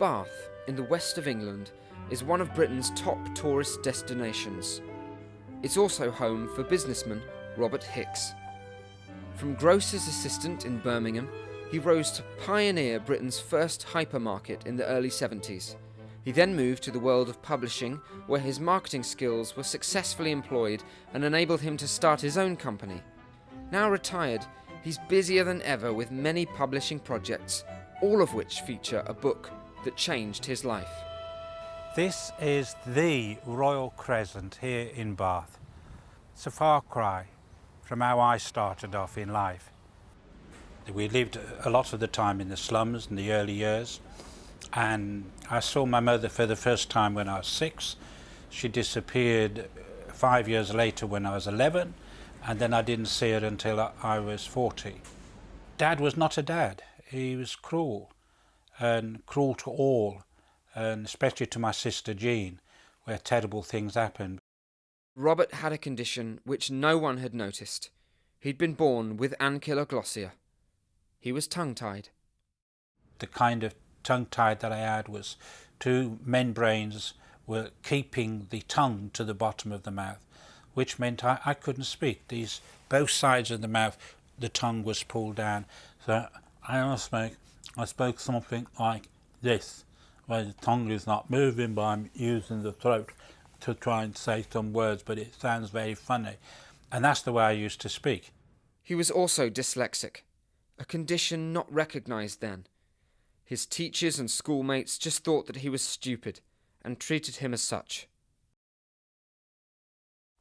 Bath, in the west of England, is one of Britain's top tourist destinations. It's also home for businessman Robert Hicks. From grocer's assistant in Birmingham, he rose to pioneer Britain's first hypermarket in the early 70s. He then moved to the world of publishing, where his marketing skills were successfully employed and enabled him to start his own company. Now retired, he's busier than ever with many publishing projects, all of which feature a book that changed his life. This is the Royal Crescent here in Bath. It's a far cry from how I started off in life. We lived a lot of the time in the slums in the early years, and I saw my mother for the first time when I was 6. She disappeared 5 years later when I was 11, and then I didn't see her until I was 40. Dad was not a dad. He was cruel, and cruel to all, and especially to my sister Jean, where terrible things happened. Robert had a condition which no one had noticed. He'd been born with ankylosing. He was tongue-tied. The kind of tongue-tied that I had was 2 membranes were keeping the tongue to the bottom of the mouth, which meant I couldn't speak. Both sides of the mouth, the tongue was pulled down. So I spoke something like this, where the tongue is not moving, but I'm using the throat to try and say some words, but it sounds very funny. And that's the way I used to speak. He was also dyslexic, a condition not recognised then. His teachers and schoolmates just thought that he was stupid and treated him as such.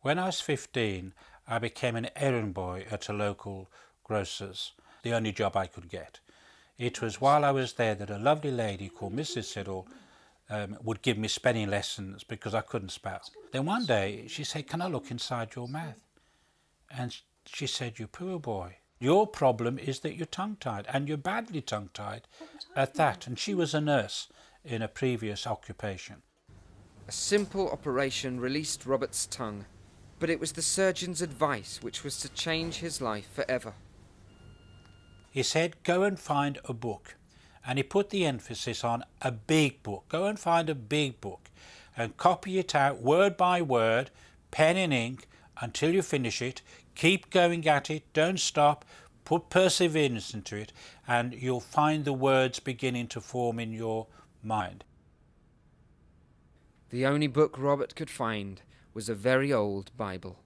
When I was 15, I became an errand boy at a local grocer's, the only job I could get. It was while I was there that a lovely lady called Mrs. Siddle would give me spelling lessons because I couldn't spell. Then one day she said, "Can I look inside your mouth?" And she said, "You poor boy, your problem is that you're tongue-tied, and you're badly tongue-tied at that." And she was a nurse in a previous occupation. A simple operation released Robert's tongue, but it was the surgeon's advice which was to change his life forever. He said, "Go and find a book." And he put the emphasis on a big book. Go and find a big book and copy it out word by word, pen and ink, until you finish it. Keep going at it, don't stop, put perseverance into it, and you'll find the words beginning to form in your mind. The only book Robert could find was a very old Bible.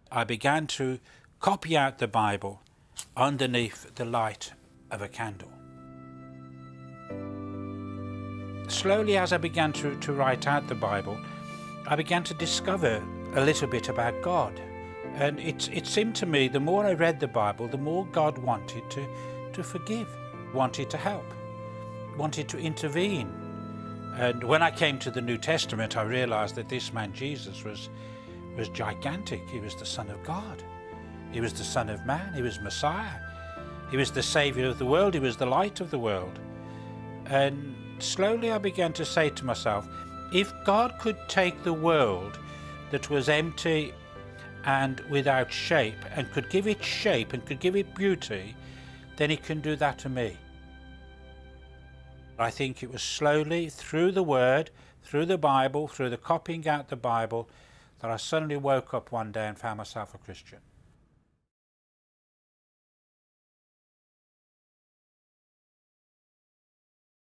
I began to copy out the Bible underneath the light of a candle. Slowly, as I began to write out the Bible, I began to discover a little bit about God. And it seemed to me, the more I read the Bible, the more God wanted to forgive, wanted to help, wanted to intervene. And when I came to the New Testament, I realized that this man Jesus was gigantic. He was the Son of God. He was the Son of Man. He was Messiah. He was the Saviour of the world. He was the light of the world. And slowly I began to say to myself, if God could take the world that was empty and without shape and could give it shape and could give it beauty, then he can do that to me. I think it was slowly through the Word, through the Bible, through the copying out the Bible, that I suddenly woke up one day and found myself a Christian.